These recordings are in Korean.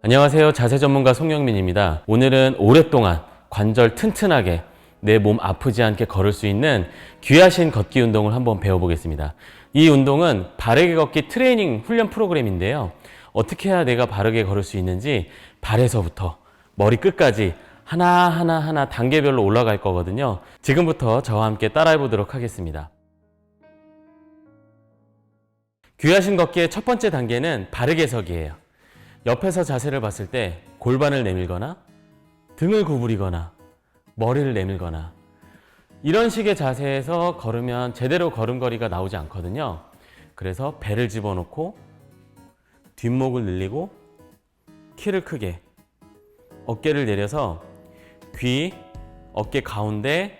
안녕하세요. 자세 전문가 송영민입니다. 오늘은 오랫동안 관절 튼튼하게 내 몸 아프지 않게 걸을 수 있는 귀하신 걷기 운동을 한번 배워보겠습니다. 이 운동은 바르게 걷기 트레이닝 훈련 프로그램인데요. 어떻게 해야 내가 바르게 걸을 수 있는지 발에서부터 머리 끝까지 하나하나 단계별로 올라갈 거거든요. 지금부터 저와 함께 따라해 보도록 하겠습니다. 귀하신 걷기의 첫 번째 단계는 바르게 서기예요. 옆에서 자세를 봤을 때 골반을 내밀거나 등을 구부리거나 머리를 내밀거나 이런 식의 자세에서 걸으면 제대로 걸음걸이가 나오지 않거든요. 그래서 배를 집어넣고 뒷목을 늘리고 키를 크게 어깨를 내려서 귀, 어깨 가운데,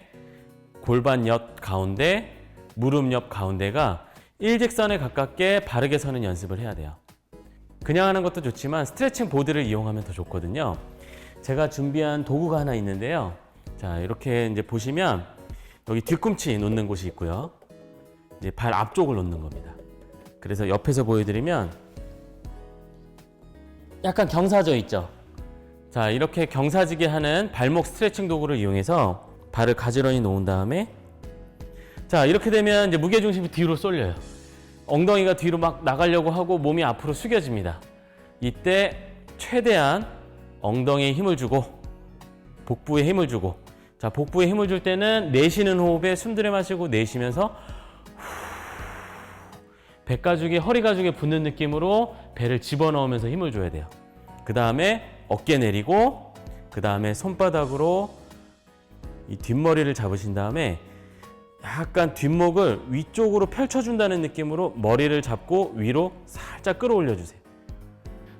골반 옆 가운데, 무릎 옆 가운데가 일직선에 가깝게 바르게 서는 연습을 해야 돼요. 그냥 하는 것도 좋지만 스트레칭 보드를 이용하면 더 좋거든요. 제가 준비한 도구가 하나 있는데요. 자, 이렇게 이제 보시면 여기 뒤꿈치 놓는 곳이 있고요. 이제 발 앞쪽을 놓는 겁니다. 그래서 옆에서 보여드리면 약간 경사져 있죠. 자, 이렇게 경사지게 하는 발목 스트레칭 도구를 이용해서 발을 가지런히 놓은 다음에 자, 이렇게 되면 이제 무게중심이 뒤로 쏠려요. 엉덩이가 뒤로 막 나가려고 하고 몸이 앞으로 숙여집니다. 이때 최대한 엉덩이에 힘을 주고 복부에 힘을 주고, 자, 복부에 힘을 줄 때는 내쉬는 호흡에 숨 들여 마시고 내쉬면서 배 가죽이 허리 가죽에 붙는 느낌으로 배를 집어넣으면서 힘을 줘야 돼요. 그 다음에 어깨 내리고, 그 다음에 손바닥으로 이 뒷머리를 잡으신 다음에 약간 뒷목을 위쪽으로 펼쳐준다는 느낌으로 머리를 잡고 위로 살짝 끌어올려 주세요.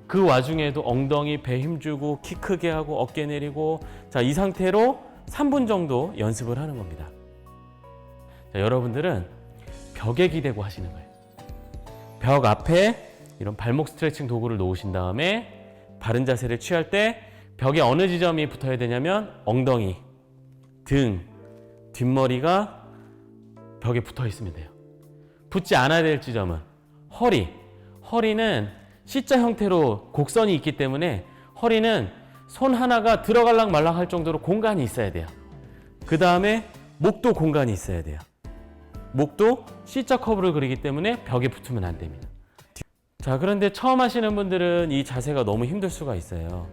그 와중에도 엉덩이 배 힘주고 키 크게 하고 어깨 내리고, 자, 이 상태로 3분 정도 연습을 하는 겁니다. 자, 여러분들은 벽에 기대고 하시는 거예요. 벽 앞에 이런 발목 스트레칭 도구를 놓으신 다음에 바른 자세를 취할 때 벽에 어느 지점이 붙어야 되냐면 엉덩이, 등, 뒷머리가 벽에 붙어 있으면 돼요. 붙지 않아야 될 지점은 허리. 허리는 C자 형태로 곡선이 있기 때문에 허리는 손 하나가 들어갈랑 말랑 할 정도로 공간이 있어야 돼요. 그 다음에 목도 공간이 있어야 돼요. 목도 C자 커브를 그리기 때문에 벽에 붙으면 안 됩니다. 자, 그런데 처음 하시는 분들은 이 자세가 너무 힘들 수가 있어요.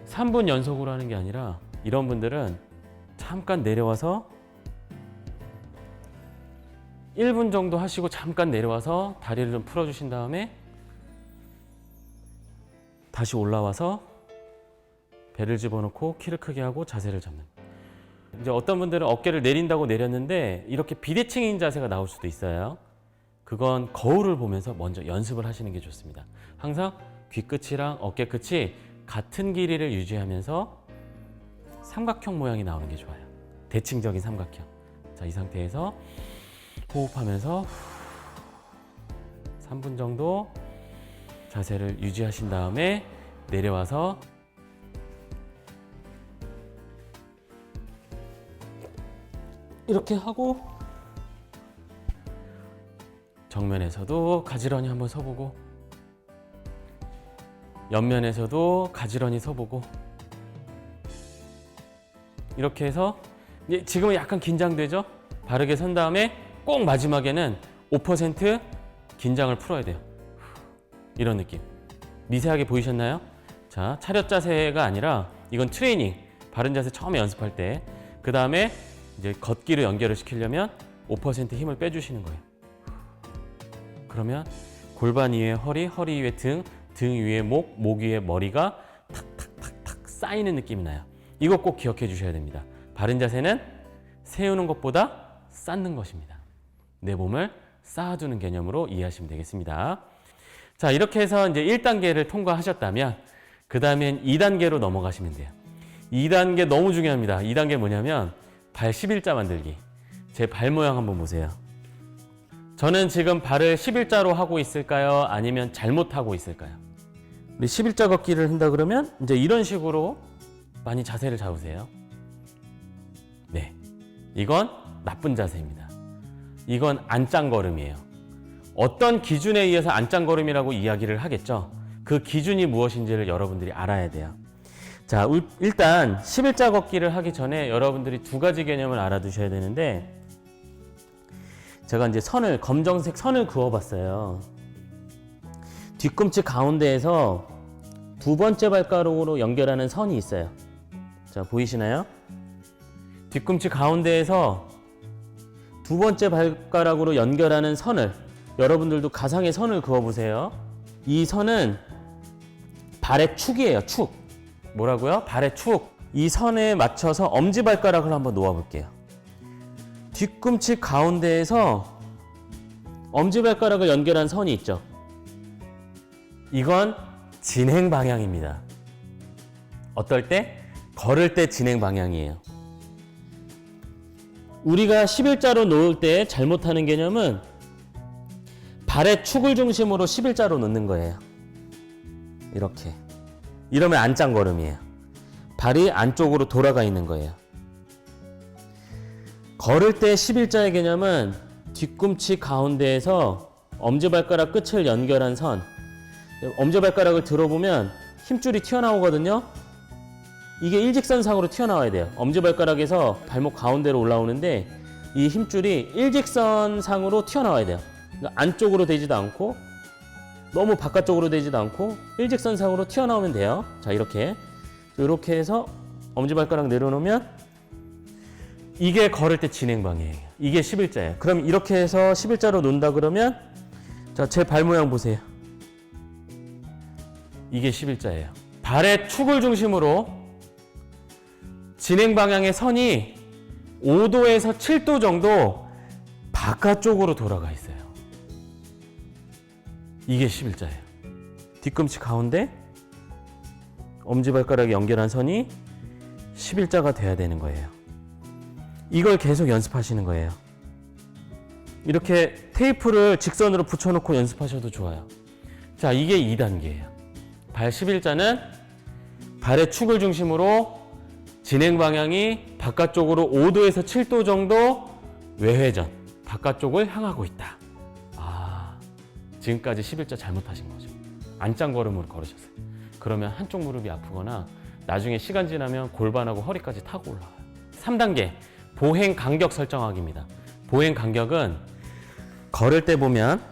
3분 연속으로 하는 게 아니라 이런 분들은 잠깐 내려와서 1분 정도 하시고 잠깐 내려와서 다리를 좀 풀어주신 다음에 다시 올라와서 배를 집어넣고 키를 크게 하고 자세를 잡는. 이제 어떤 분들은 어깨를 내린다고 내렸는데 이렇게 비대칭인 자세가 나올 수도 있어요. 그건 거울을 보면서 먼저 연습을 하시는 게 좋습니다. 항상 귀 끝이랑 어깨 끝이 같은 길이를 유지하면서 삼각형 모양이 나오는 게 좋아요. 대칭적인 삼각형. 자, 이 상태에서 호흡하면서 3분 정도 자세를 유지하신 다음에 내려와서 이렇게 하고 정면에서도 가지런히 한번 서보고 옆면에서도 가지런히 서보고 이렇게 해서 지금은 약간 긴장되죠? 바르게 선 다음에 꼭 마지막에는 5% 긴장을 풀어야 돼요. 이런 느낌. 미세하게 보이셨나요? 자, 차렷 자세가 아니라 이건 트레이닝. 바른 자세 처음에 연습할 때. 그 다음에 이제 걷기를 연결을 시키려면 5% 힘을 빼주시는 거예요. 그러면 골반 위에 허리, 허리 위에 등, 등 위에 목, 목 위에 머리가 탁탁탁탁 쌓이는 느낌이 나요. 이거 꼭 기억해 주셔야 됩니다. 바른 자세는 세우는 것보다 쌓는 것입니다. 내 몸을 쌓아두는 개념으로 이해하시면 되겠습니다. 자, 이렇게 해서 이제 1단계를 통과하셨다면 그 다음엔 2단계로 넘어가시면 돼요. 2단계 너무 중요합니다. 2단계 뭐냐면 발 11자 만들기. 제 발 모양 한번 보세요. 저는 지금 발을 11자로 하고 있을까요? 아니면 잘못하고 있을까요? 우리 11자 걷기를 한다 그러면 이제 이런 식으로 많이 자세를 잡으세요. 네, 이건 나쁜 자세입니다. 이건 안짱걸음이에요. 어떤 기준에 의해서 안짱걸음이라고 이야기를 하겠죠. 그 기준이 무엇인지를 여러분들이 알아야 돼요. 자, 일단 11자 걷기를 하기 전에 여러분들이 두 가지 개념을 알아두셔야 되는데, 제가 이제 검정색 선을 그어봤어요. 뒤꿈치 가운데에서 두 번째 발가락으로 연결하는 선이 있어요. 자, 보이시나요? 뒤꿈치 가운데에서 두 번째 발가락으로 연결하는 선을, 여러분들도 가상의 선을 그어보세요. 이 선은 발의 축이에요. 축. 뭐라고요? 발의 축. 이 선에 맞춰서 엄지발가락을 한번 놓아볼게요. 뒤꿈치 가운데에서 엄지발가락을 연결한 선이 있죠. 이건 진행 방향입니다. 어떨 때? 걸을 때 진행 방향이에요. 우리가 11자로 놓을 때 잘못하는 개념은 발의 축을 중심으로 11자로 놓는 거예요. 이렇게. 이러면 안짱걸음이에요. 발이 안쪽으로 돌아가 있는 거예요. 걸을 때 11자의 개념은 뒤꿈치 가운데에서 엄지발가락 끝을 연결한 선, 엄지발가락을 들어보면 힘줄이 튀어나오거든요. 이게 일직선상으로 튀어나와야 돼요. 엄지발가락에서 발목 가운데로 올라오는데 이 힘줄이 일직선상으로 튀어나와야 돼요. 그러니까 안쪽으로 되지도 않고 너무 바깥쪽으로 되지도 않고 일직선상으로 튀어나오면 돼요. 자, 이렇게 해서 엄지발가락 내려놓으면 이게 걸을 때 진행 방향이에요. 이게 11자예요. 그럼 이렇게 해서 11자로 놓는다 그러면, 자, 제 발 모양 보세요. 이게 11자예요. 발의 축을 중심으로 진행 방향의 선이 5도에서 7도 정도 바깥쪽으로 돌아가 있어요. 이게 11자예요. 뒤꿈치 가운데 엄지발가락에 연결한 선이 11자가 돼야 되는 거예요. 이걸 계속 연습하시는 거예요. 이렇게 테이프를 직선으로 붙여놓고 연습하셔도 좋아요. 자, 이게 2단계예요. 발 11자는 발의 축을 중심으로 진행 방향이 바깥쪽으로 5도에서 7도 정도 외회전, 바깥쪽을 향하고 있다. 아, 지금까지 11자 잘못하신 거죠. 안짱걸음으로 걸으셨어요. 그러면 한쪽 무릎이 아프거나 나중에 시간 지나면 골반하고 허리까지 타고 올라와요. 3단계, 보행 간격 설정하기입니다. 보행 간격은 걸을 때 보면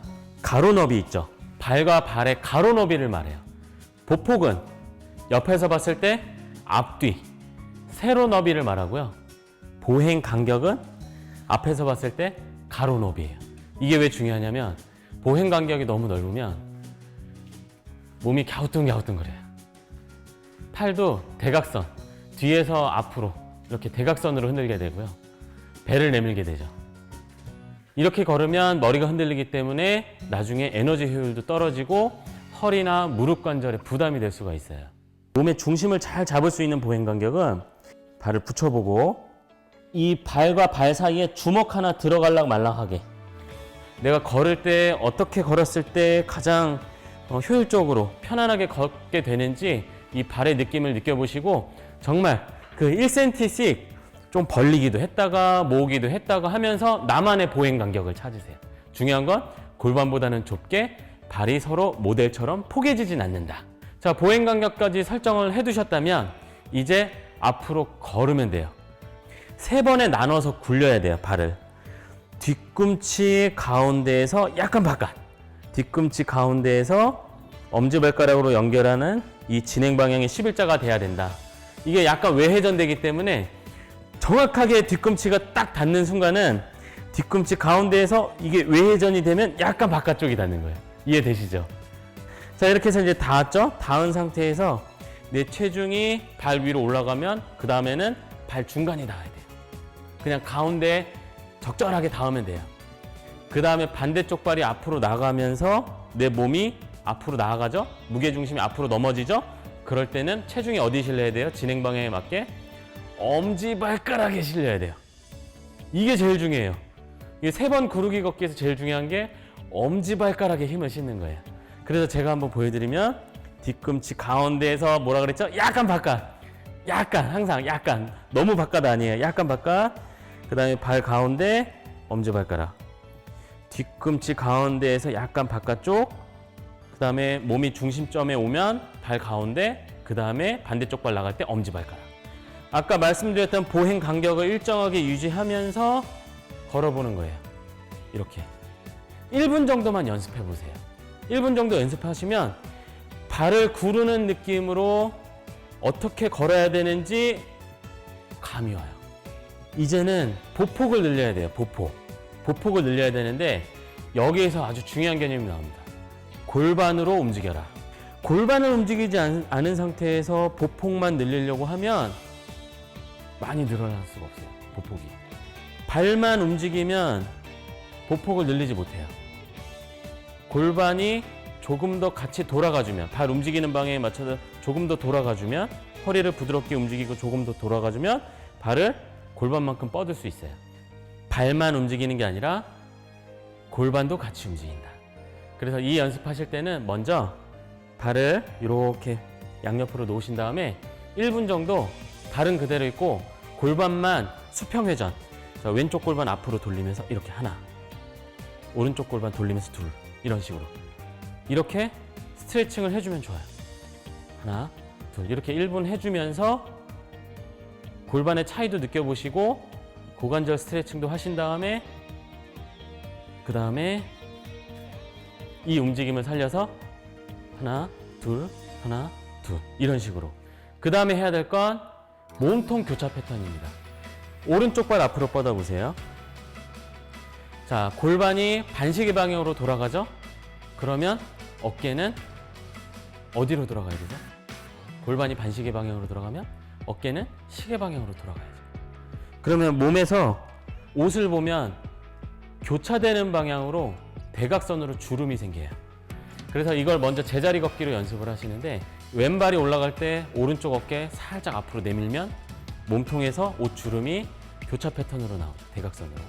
가로 너비 있죠. 발과 발의 가로 너비를 말해요. 보폭은 옆에서 봤을 때 앞뒤, 세로 너비를 말하고요. 보행 간격은 앞에서 봤을 때 가로 너비예요. 이게 왜 중요하냐면 보행 간격이 너무 넓으면 몸이 갸우뚱갸우뚱거려요. 팔도 대각선, 뒤에서 앞으로 이렇게 대각선으로 흔들게 되고요. 배를 내밀게 되죠. 이렇게 걸으면 머리가 흔들리기 때문에 나중에 에너지 효율도 떨어지고 허리나 무릎 관절에 부담이 될 수가 있어요. 몸의 중심을 잘 잡을 수 있는 보행 간격은 발을 붙여보고 이 발과 발 사이에 주먹 하나 들어갈락 말락하게, 내가 걸을 때 어떻게 걸었을 때 가장 효율적으로 편안하게 걷게 되는지 이 발의 느낌을 느껴보시고 정말 그 1cm씩 좀 벌리기도 했다가 모으기도 했다가 하면서 나만의 보행 간격을 찾으세요. 중요한 건 골반보다는 좁게 발이 서로 모델처럼 포개지진 않는다. 자, 보행 간격까지 설정을 해두셨다면 이제 앞으로 걸으면 돼요. 3번에 나눠서 굴려야 돼요. 발을 뒤꿈치 가운데에서 약간 바깥, 뒤꿈치 가운데에서 엄지발가락으로 연결하는 이 진행 방향의 11자가 돼야 된다. 이게 약간 외회전되기 때문에 정확하게 뒤꿈치가 딱 닿는 순간은 뒤꿈치 가운데에서 이게 외회전이 되면 약간 바깥쪽이 닿는 거예요. 이해되시죠? 자, 이렇게 해서 이제 닿았죠? 닿은 상태에서 내 체중이 발 위로 올라가면 그 다음에는 발 중간에 닿아야 돼요. 그냥 가운데 적절하게 닿으면 돼요. 그 다음에 반대쪽 발이 앞으로 나가면서 내 몸이 앞으로 나아가죠? 무게중심이 앞으로 넘어지죠? 그럴 때는 체중이 어디 실려야 돼요? 진행 방향에 맞게 엄지발가락에 실려야 돼요. 이게 제일 중요해요. 이게 3번 구르기 걷기에서 제일 중요한 게 엄지발가락에 힘을 싣는 거예요. 그래서 제가 한번 보여드리면 뒤꿈치 가운데에서 뭐라 그랬죠? 약간 바깥, 약간, 항상 약간, 너무 바깥 아니에요. 약간 바깥. 그 다음에 발 가운데 엄지발가락, 뒤꿈치 가운데에서 약간 바깥쪽, 그다음에 몸이 중심점에 오면 발 가운데, 그다음에 반대쪽 발 나갈 때 엄지발가락. 아까 말씀드렸던 보행 간격을 일정하게 유지하면서 걸어보는 거예요. 이렇게 1분 정도만 연습해 보세요. 1분 정도 연습하시면 발을 구르는 느낌으로 어떻게 걸어야 되는지 감이 와요. 이제는 보폭을 늘려야 돼요. 보폭을 늘려야 되는데 여기에서 아주 중요한 개념이 나옵니다. 골반으로 움직여라. 골반을 움직이지 않은 상태에서 보폭만 늘리려고 하면 많이 늘어날 수가 없어요. 보폭이. 발만 움직이면 보폭을 늘리지 못해요. 골반이 조금 더 같이 돌아가주면, 발 움직이는 방향에 맞춰서 조금 더 돌아가주면, 허리를 부드럽게 움직이고 조금 더 돌아가주면 발을 골반만큼 뻗을 수 있어요. 발만 움직이는 게 아니라 골반도 같이 움직인다. 그래서 이 연습하실 때는 먼저 발을 이렇게 양옆으로 놓으신 다음에 1분 정도 발은 그대로 있고 골반만 수평회전. 자, 왼쪽 골반 앞으로 돌리면서 이렇게 하나, 오른쪽 골반 돌리면서 둘, 이런 식으로 이렇게 스트레칭을 해주면 좋아요. 하나, 둘, 이렇게 1분 해주면서 골반의 차이도 느껴보시고 고관절 스트레칭도 하신 다음에 그 다음에 이 움직임을 살려서 하나, 둘, 하나, 둘, 이런 식으로. 그 다음에 해야 될 건 몸통 교차 패턴입니다. 오른쪽 발 앞으로 뻗어보세요. 자, 골반이 반시계 방향으로 돌아가죠? 그러면 어깨는 어디로 돌아가야 되죠? 골반이 반시계 방향으로 돌아가면 어깨는 시계 방향으로 돌아가야죠. 그러면 몸에서 옷을 보면 교차되는 방향으로 대각선으로 주름이 생겨요. 그래서 이걸 먼저 제자리 걷기로 연습을 하시는데 왼발이 올라갈 때 오른쪽 어깨 살짝 앞으로 내밀면 몸통에서 옷 주름이 교차 패턴으로 나오죠. 대각선으로.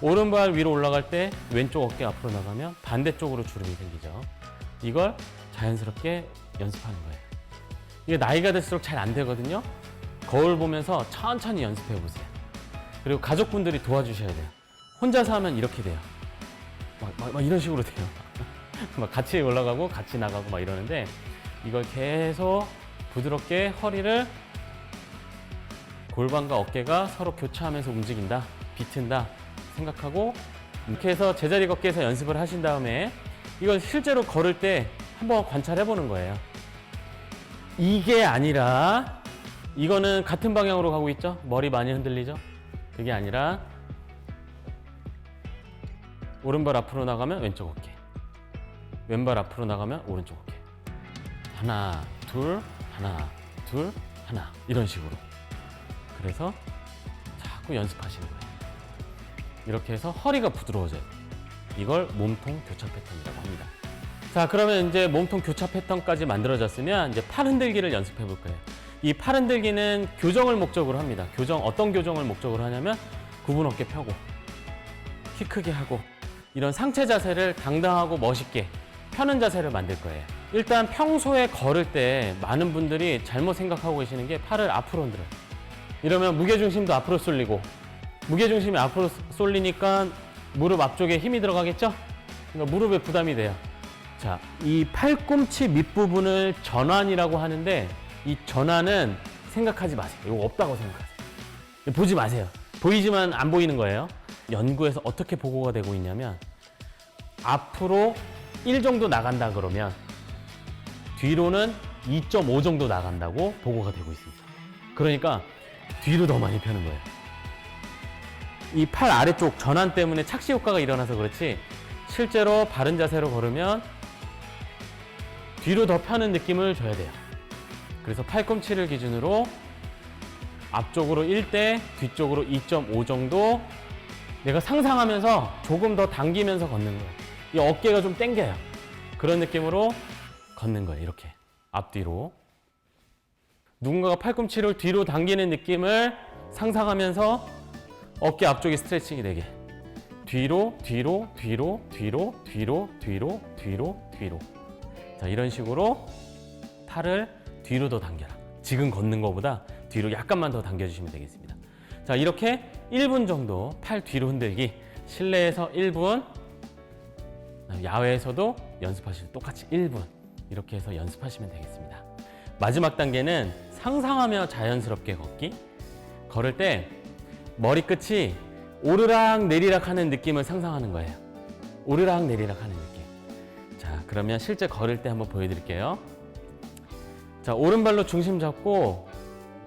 오른발 위로 올라갈 때 왼쪽 어깨 앞으로 나가면 반대쪽으로 주름이 생기죠. 이걸 자연스럽게 연습하는 거예요. 이게 나이가 들수록 잘 안 되거든요. 거울 보면서 천천히 연습해 보세요. 그리고 가족분들이 도와주셔야 돼요. 혼자서 하면 이렇게 돼요. 막 이런 식으로 돼요. 막 같이 올라가고 같이 나가고 막 이러는데 이걸 계속 부드럽게 허리를 골반과 어깨가 서로 교차하면서 움직인다, 비튼다 생각하고 이렇게 해서 제자리 걷기에서 연습을 하신 다음에 이걸 실제로 걸을 때 한번 관찰해 보는 거예요. 이게 아니라 이거는 같은 방향으로 가고 있죠? 머리 많이 흔들리죠? 그게 아니라 오른발 앞으로 나가면 왼쪽 어깨, 왼발 앞으로 나가면 오른쪽 어깨. 하나, 둘, 하나, 둘, 하나, 이런 식으로. 그래서 자꾸 연습하시는 거예요. 이렇게 해서 허리가 부드러워져요. 이걸 몸통 교차 패턴이라고 합니다. 자, 그러면 이제 몸통 교차 패턴까지 만들어졌으면 이제 팔 흔들기를 연습해 볼 거예요. 이 팔 흔들기는 교정을 목적으로 합니다. 어떤 교정을 목적으로 하냐면 구분 어깨 펴고 키 크게 하고 이런 상체 자세를 당당하고 멋있게 펴는 자세를 만들 거예요. 일단 평소에 걸을 때 많은 분들이 잘못 생각하고 계시는 게 팔을 앞으로 흔들어요. 이러면 무게중심도 앞으로 쏠리고 무게중심이 앞으로 쏠리니까 무릎 앞쪽에 힘이 들어가겠죠? 그러니까 무릎에 부담이 돼요. 자, 이 팔꿈치 밑부분을 전환이라고 하는데 이 전환은 생각하지 마세요. 이거 없다고 생각하세요. 보지 마세요. 보이지만 안 보이는 거예요. 연구에서 어떻게 보고가 되고 있냐면 앞으로 1 정도 나간다 그러면 뒤로는 2.5 정도 나간다고 보고가 되고 있습니다. 그러니까 뒤로 더 많이 펴는 거예요. 이 팔 아래쪽 전환 때문에 착시 효과가 일어나서 그렇지 실제로 바른 자세로 걸으면 뒤로 더 펴는 느낌을 줘야 돼요. 그래서 팔꿈치를 기준으로 앞쪽으로 1대 뒤쪽으로 2.5 정도 내가 상상하면서 조금 더 당기면서 걷는 거예요. 이 어깨가 좀 당겨요. 그런 느낌으로 걷는 거예요. 이렇게 앞뒤로. 누군가가 팔꿈치를 뒤로 당기는 느낌을 상상하면서 어깨 앞쪽에 스트레칭이 되게 뒤로 뒤로 뒤로 뒤로 뒤로 뒤로 뒤로 뒤로. 자, 이런 식으로 팔을 뒤로 더 당겨라. 지금 걷는 것보다 뒤로 약간만 더 당겨주시면 되겠습니다. 자, 이렇게 1분 정도 팔 뒤로 흔들기 실내에서 1분 야외에서도 연습하실 때 똑같이 1분 이렇게 해서 연습하시면 되겠습니다. 마지막 단계는 상상하며 자연스럽게 걷기. 걸을 때 머리끝이 오르락 내리락 하는 느낌을 상상하는 거예요. 오르락 내리락 하는 느낌. 자, 그러면 실제 걸을 때 한번 보여드릴게요. 자, 오른발로 중심 잡고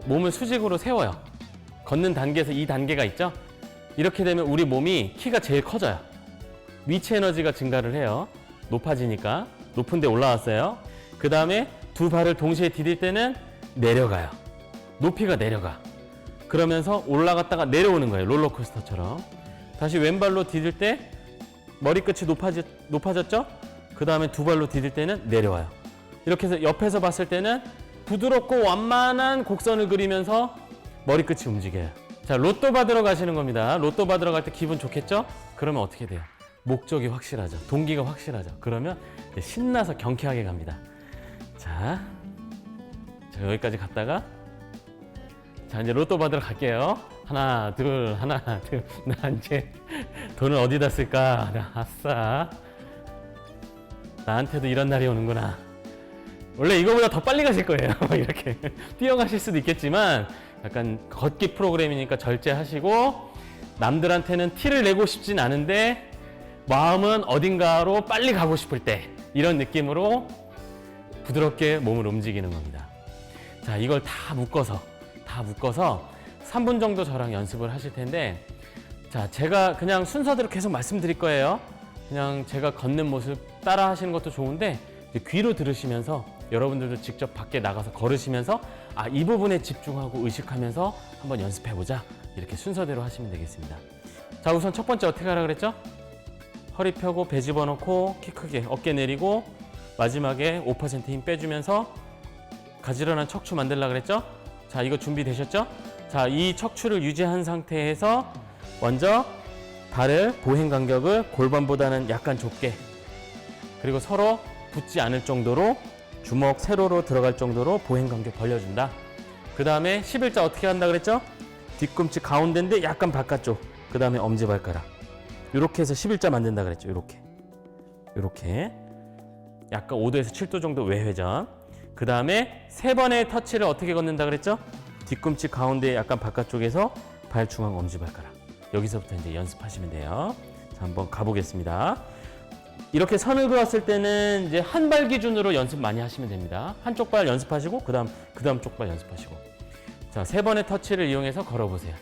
몸을 수직으로 세워요. 걷는 단계에서 이 단계가 있죠? 이렇게 되면 우리 몸이 키가 제일 커져요. 위치 에너지가 증가를 해요. 높아지니까. 높은 데 올라왔어요. 그 다음에 두 발을 동시에 디딜 때는 내려가요. 높이가 내려가. 그러면서 올라갔다가 내려오는 거예요. 롤러코스터처럼. 다시 왼발로 디딜 때 머리끝이 높아졌죠? 그 다음에 두 발로 디딜 때는 내려와요. 이렇게 해서 옆에서 봤을 때는 부드럽고 완만한 곡선을 그리면서 머리끝이 움직여요. 자, 로또 받으러 가시는 겁니다. 로또 받으러 갈 때 기분 좋겠죠? 그러면 어떻게 돼요? 목적이 확실하죠. 동기가 확실하죠. 그러면 이제 신나서 경쾌하게 갑니다. 자, 여기까지 갔다가 자, 이제 로또 받으러 갈게요. 하나, 둘. 나 이제 돈을 어디다 쓸까? 아싸. 나한테도 이런 날이 오는구나. 원래 이거보다 더 빨리 가실 거예요. 이렇게 뛰어가실 수도 있겠지만 약간 걷기 프로그램이니까 절제하시고 남들한테는 티를 내고 싶진 않은데 마음은 어딘가로 빨리 가고 싶을 때 이런 느낌으로 부드럽게 몸을 움직이는 겁니다. 자, 이걸 다 묶어서 3분 정도 저랑 연습을 하실 텐데 자, 제가 그냥 순서대로 계속 말씀드릴 거예요. 그냥 제가 걷는 모습 따라 하시는 것도 좋은데 귀로 들으시면서 여러분들도 직접 밖에 나가서 걸으시면서 이 부분에 집중하고 의식하면서 한번 연습해보자. 이렇게 순서대로 하시면 되겠습니다. 자, 우선 첫 번째 어떻게 하라 그랬죠? 허리 펴고 배 집어넣고 키 크게 어깨 내리고 마지막에 5% 힘 빼주면서 가지런한 척추 만들라 그랬죠? 자, 이거 준비되셨죠? 자, 이 척추를 유지한 상태에서 먼저 발을 보행 간격을 골반보다는 약간 좁게 그리고 서로 붙지 않을 정도로 주먹 세로로 들어갈 정도로 보행 간격 벌려준다. 그 다음에 11자 어떻게 한다 그랬죠? 뒤꿈치 가운데인데 약간 바깥쪽. 그 다음에 엄지발가락. 이렇게 해서 11자 만든다 그랬죠. 이렇게 약간 5도에서 7도 정도 외회전. 그 다음에 세 번의 터치를 어떻게 걷는다 그랬죠? 뒤꿈치 가운데 약간 바깥쪽에서 발 중앙 엄지발가락. 여기서부터 이제 연습하시면 돼요. 자, 한번 가보겠습니다. 이렇게 선을 그었을 때는 이제 한 발 기준으로 연습 많이 하시면 됩니다. 한쪽 발 연습하시고 그다음 쪽 발 연습하시고. 자, 세 번의 터치를 이용해서 걸어보세요.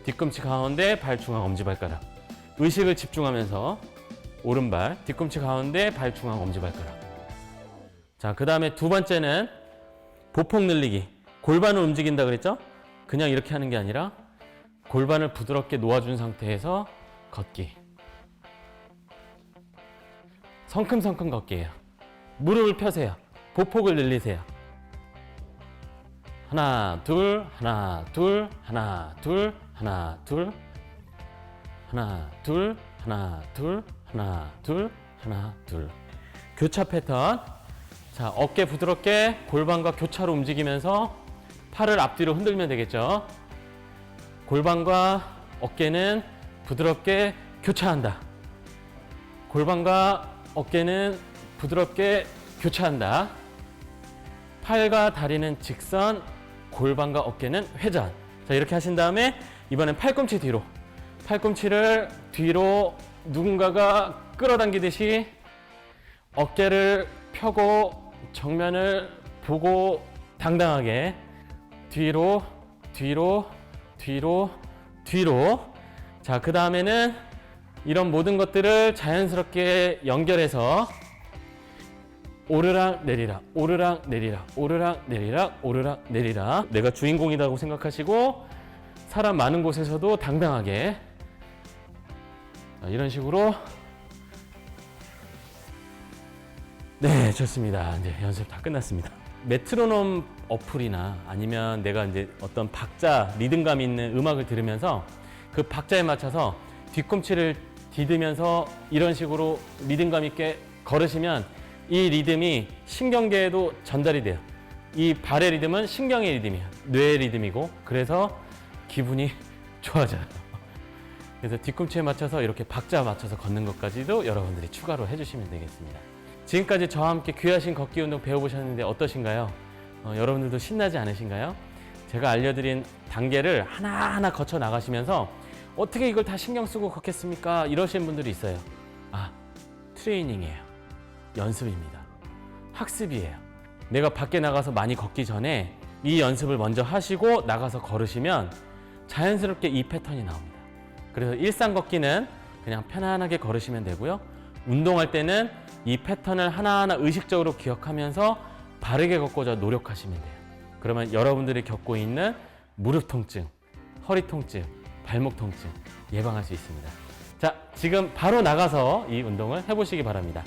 뒤꿈치 가운데 발 중앙 엄지발가락. 의식을 집중하면서 오른발 뒤꿈치 가운데 발 중앙 엄지발가락. 자, 그 다음에 두 번째는 보폭 늘리기. 골반을 움직인다 그랬죠? 그냥 이렇게 하는 게 아니라 골반을 부드럽게 놓아준 상태에서 걷기. 성큼성큼 걷기예요. 무릎을 펴세요. 보폭을 늘리세요. 하나, 둘, 하나, 둘, 하나, 둘, 하나, 둘, 하나, 둘, 하나, 둘, 하나, 둘, 하나, 둘. 교차 패턴. 자, 어깨 부드럽게 골반과 교차로 움직이면서 팔을 앞뒤로 흔들면 되겠죠. 골반과 어깨는 부드럽게 교차한다. 골반과 어깨는 부드럽게 교차한다. 팔과 다리는 직선, 골반과 어깨는 회전. 자, 이렇게 하신 다음에 이번엔 팔꿈치 뒤로. 팔꿈치를 뒤로 누군가가 끌어당기듯이 어깨를 펴고 정면을 보고 당당하게 뒤로, 뒤로, 뒤로, 뒤로. 자, 그 다음에는 이런 모든 것들을 자연스럽게 연결해서 오르락 내리락, 오르락 내리락, 오르락 내리락, 오르락 내리락. 내가 주인공이라고 생각하시고 사람 많은 곳에서도 당당하게 이런 식으로. 네, 좋습니다. 이제 연습 다 끝났습니다. 메트로놈 어플이나 아니면 내가 이제 어떤 박자, 리듬감 있는 음악을 들으면서 그 박자에 맞춰서 뒤꿈치를 디디면서 이런 식으로 리듬감 있게 걸으시면 이 리듬이 신경계에도 전달이 돼요. 이 발의 리듬은 신경의 리듬이에요. 뇌의 리듬이고, 그래서 기분이 좋아져요. 그래서 뒤꿈치에 맞춰서 이렇게 박자 맞춰서 걷는 것까지도 여러분들이 추가로 해주시면 되겠습니다. 지금까지 저와 함께 귀하신 걷기 운동 배워보셨는데 어떠신가요? 여러분들도 신나지 않으신가요? 제가 알려드린 단계를 하나하나 거쳐 나가시면서 어떻게 이걸 다 신경 쓰고 걷겠습니까? 이러시는 분들이 있어요. 트레이닝이에요. 연습입니다. 학습이에요. 내가 밖에 나가서 많이 걷기 전에 이 연습을 먼저 하시고 나가서 걸으시면 자연스럽게 이 패턴이 나옵니다. 그래서 일상 걷기는 그냥 편안하게 걸으시면 되고요. 운동할 때는 이 패턴을 하나하나 의식적으로 기억하면서 바르게 걷고자 노력하시면 돼요. 그러면 여러분들이 겪고 있는 무릎 통증, 허리 통증, 발목 통증 예방할 수 있습니다. 자, 지금 바로 나가서 이 운동을 해보시기 바랍니다.